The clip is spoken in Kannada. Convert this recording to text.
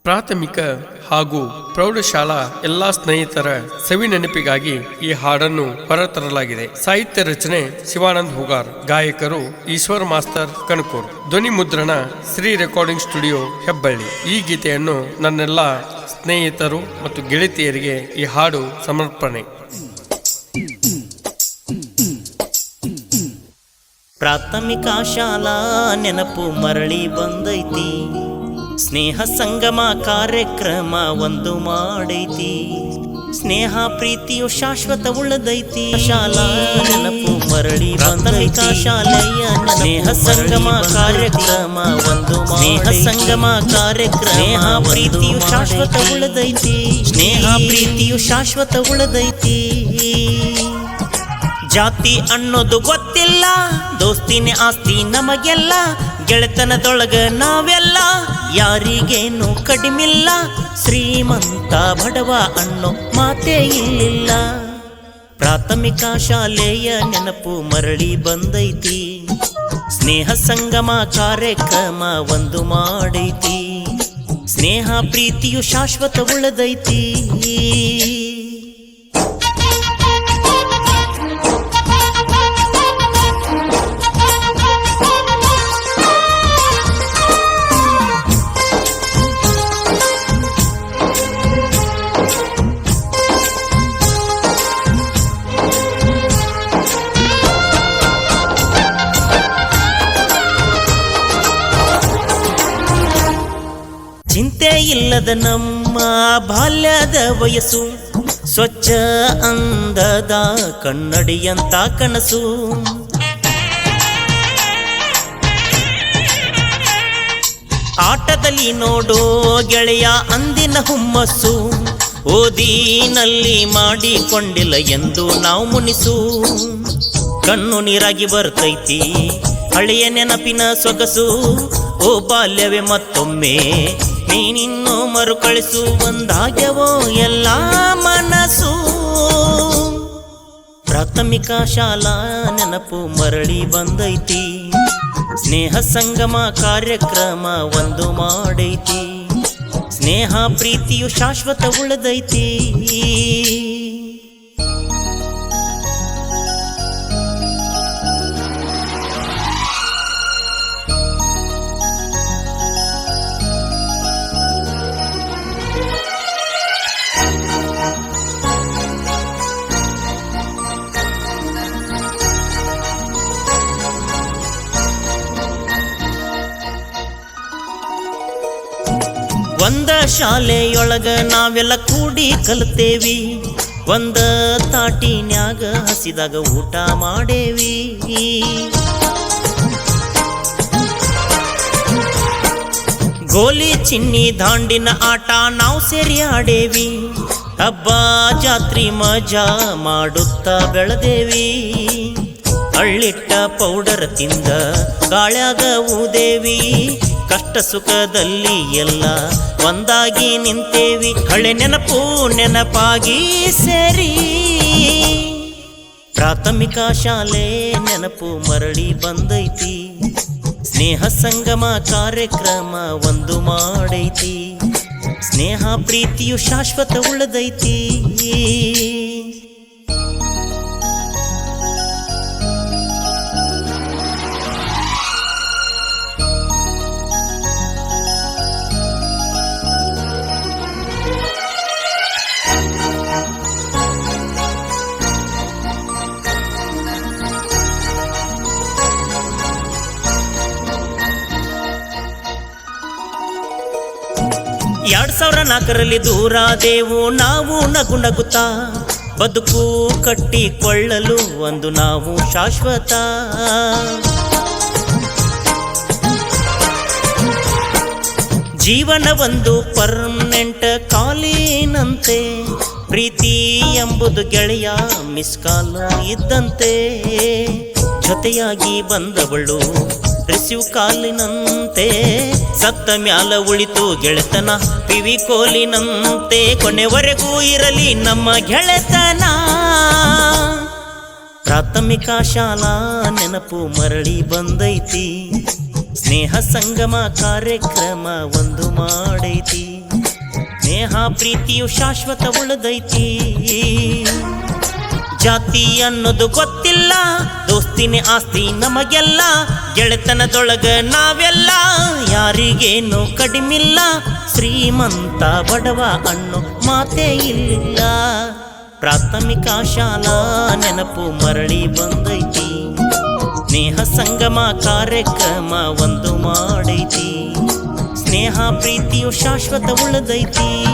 ಪ್ರಾಥಮಿಕ ಹಾಗೂ ಪ್ರೌಢಶಾಲಾ ಎಲ್ಲಾ ಸ್ನೇಹಿತರ ಸವಿ ನೆನಪಿಗಾಗಿ ಈ ಹಾಡನ್ನು ಹೊರತರಲಾಗಿದೆ. ಸಾಹಿತ್ಯ ರಚನೆ ಶಿವಾನಂದ್ ಹುಗಾರ್, ಗಾಯಕರು ಈಶ್ವರ್ ಮಾಸ್ತರ್ ಕಣಕೂರ್, ಧ್ವನಿ ಮುದ್ರಣ ಶ್ರೀ ರೆಕಾರ್ಡಿಂಗ್ ಸ್ಟುಡಿಯೋ ಹೆಬ್ಬಳ್ಳಿ. ಈ ಗೀತೆಯನ್ನು ನನ್ನೆಲ್ಲ ಸ್ನೇಹಿತರು ಮತ್ತು ಗೆಳತಿಯರಿಗೆ ಈ ಹಾಡು ಸಮರ್ಪಣೆ. ಪ್ರಾಥಮಿಕ ಶಾಲಾ ನೆನಪು ಮರಳಿ ಬಂದೈತಿ, ಸ್ನೇಹ ಸಂಗಮ ಕಾರ್ಯಕ್ರಮ ಒಂದು ಮಾಡೈತಿ, ಸ್ನೇಹ ಪ್ರೀತಿಯು ಶಾಶ್ವತ ಉಳಿದೈತಿ. ಶಾಲಾ ನೆನಪು ಮರಳಿ ಬಂದೈತಿ, ಶಾಲೆಯ ಸ್ನೇಹ ಸಂಗಮ ಕಾರ್ಯಕ್ರಮ ಒಂದು ಸ್ನೇಹ ಸಂಗಮ ಕಾರ್ಯಕ್ರಮ. ಸ್ನೇಹ ಪ್ರೀತಿಯು ಶಾಶ್ವತ ಉಳಿದೈತಿ, ಸ್ನೇಹ ಪ್ರೀತಿಯು ಶಾಶ್ವತ ಉಳಿದೈತಿ. ಜಾತಿ ಅನ್ನೋದು ಗೊತ್ತಿಲ್ಲ, ದೋಸ್ತಿನೇ ಆಸ್ತಿ ನಮಗೆಲ್ಲ, ಗೆಳೆತನದೊಳಗ ನಾವೆಲ್ಲ ಯಾರಿಗೇನು ಕಡಿಮಿಲ್ಲ. ಶ್ರೀಮಂತ ಬಡವ ಅನ್ನೋ ಮಾತೇ ಇಲ್ಲಿಲ್ಲ. ಪ್ರಾಥಮಿಕ ಶಾಲೆಯ ನೆನಪು ಮರಳಿ ಬಂದೈತಿ, ಸ್ನೇಹ ಸಂಗಮ ಕಾರ್ಯಕ್ರಮ ಒಂದು ಮಾಡೈತಿ, ಸ್ನೇಹ ಪ್ರೀತಿಯು ಶಾಶ್ವತ ಉಳಿದೈತಿ. ಚಿಂತೆ ಇಲ್ಲದ ನಮ್ಮ ಬಾಲ್ಯದ ವಯಸ್ಸು, ಸ್ವಚ್ಛ ಅಂದದ ಕನ್ನಡಿಯಂತ ಕನಸು. ಆಟದಲ್ಲಿ ನೋಡೋ ಗೆಳೆಯ ಅಂದಿನ ಹುಮ್ಮಸ್ಸು, ಓದಿನಲ್ಲಿ ಮಾಡಿಕೊಂಡಿಲ್ಲ ಎಂದು ನಾವು ಮುನಿಸು. ಕಣ್ಣು ನೀರಾಗಿ ಬರ್ತೈತಿ ಹಳೆಯ ನೆನಪಿನ ಸೊಗಸು, ಓ ಬಾಲ್ಯವೇ ಮತ್ತೊಮ್ಮೆ ನೀನಿನ್ನೂ ಮರುಕಳಿಸು. ಒಂದಾಗ್ಯವೋ ಎಲ್ಲ ಮನಸ್ಸು. ಪ್ರಾಥಮಿಕ ಶಾಲಾ ನೆನಪು ಮರಳಿ ಬಂದೈತಿ, ಸ್ನೇಹ ಸಂಗಮ ಕಾರ್ಯಕ್ರಮ ಒಂದು ಮಾಡೈತಿ, ಸ್ನೇಹ ಪ್ರೀತಿಯು ಶಾಶ್ವತ ಉಳಿದೈತಿ. ಒಂದ ಶಾಲೆಯೊಳಗ ನಾವೆಲ್ಲ ಕೂಡಿ ಕಲಿತೇವಿ, ಒಂದ ತಾಟಿನ್ಯಾಗ ಹಸಿದಾಗ ಊಟ ಮಾಡೇವಿ. ಗೋಲಿ ಚಿನ್ನಿ ದಾಂಡಿನ ಆಟ ನಾವು ಸೇರಿ ಆಡೇವಿ, ಹಬ್ಬ ಜಾತ್ರಿ ಮಜಾ ಮಾಡುತ್ತಾ ಬೆಳೆದೇವಿ. ಅಳ್ಳಿಟ್ಟ ಪೌಡರ್ ತಿಂದ ಗಾಳ್ಯಾಗ ಊದೇವಿ, ಕಷ್ಟ ಸುಖದಲ್ಲಿ ಎಲ್ಲ ಒಂದಾಗಿ ನಿಂತೇವಿ. ಹಳೆ ನೆನಪು ನೆನಪಾಗಿ ಸೇರಿ ಪ್ರಾಥಮಿಕ ಶಾಲೆ ನೆನಪು ಮರಳಿ ಬಂದೈತಿ, ಸ್ನೇಹ ಸಂಗಮ ಕಾರ್ಯಕ್ರಮ ಒಂದು ಮಾಡೈತಿ, ಸ್ನೇಹ ಪ್ರೀತಿಯು ಶಾಶ್ವತ ಉಳಿದೈತಿ. ಎರಡ್ 2004 ದೂರಾದೆವು ನಾವು ನಗು ನಗುತ್ತಾ, ಬದುಕು ಕಟ್ಟಿಕೊಳ್ಳಲು ಒಂದು ನಾವು ಶಾಶ್ವತ. ಜೀವನ ಒಂದು ಪರ್ಮನೆಂಟ್ ಕಾಲಿನಂತೆ, ಪ್ರೀತಿ ಎಂಬುದು ಗೆಳೆಯ ಮಿಸ್ ಕಾಲ್ ಇದ್ದಂತೆ. ಜೊತೆಯಾಗಿ ಬಂದವಳು ರಿಸೀವ್ ಕಾಲಿನಂತೆ, ಸತ್ತ ಮ್ಯಾಲ ಉಳಿತು ಗೆಳೆತನ ಪಿವಿ ಕೋಲಿನಂತೆ. ಕೊನೆವರೆಗೂ ಇರಲಿ ನಮ್ಮ ಗೆಳೆತನ. ಪ್ರಾಥಮಿಕ ಶಾಲಾ ನೆನಪು ಮರಳಿ ಬಂದೈತಿ, ಸ್ನೇಹ ಸಂಗಮ ಕಾರ್ಯಕ್ರಮ ಒಂದು ಮಾಡೈತಿ. ಸ್ನೇಹ ಪ್ರೀತಿಯು ಶಾಶ್ವತ ಉಳಿದೈತಿ. ಜಾತಿ ಅನ್ನೋದು ಗೊತ್ತಿಲ್ಲ, ದೋಸ್ತಿನೇ ಆಸ್ತಿ ನಮಗೆಲ್ಲ. ಗೆಳೆತನದೊಳಗ ನಾವೆಲ್ಲ ಯಾರಿಗೇನು ಕಡಿಮಿಲ್ಲ. ಶ್ರೀಮಂತ ಬಡವ ಅನ್ನೋ ಮಾತೇ ಇಲ್ಲ. ಪ್ರಾಥಮಿಕ ಶಾಲಾ ನೆನಪು ಮರಳಿ ಬಂದೈತಿ. ಸ್ನೇಹ ಸಂಗಮ ಕಾರ್ಯಕ್ರಮ ಒಂದು ಮಾಡೈತಿ. ಸ್ನೇಹ ಪ್ರೀತಿಯು ಶಾಶ್ವತ ಉಳಿದೈತಿ.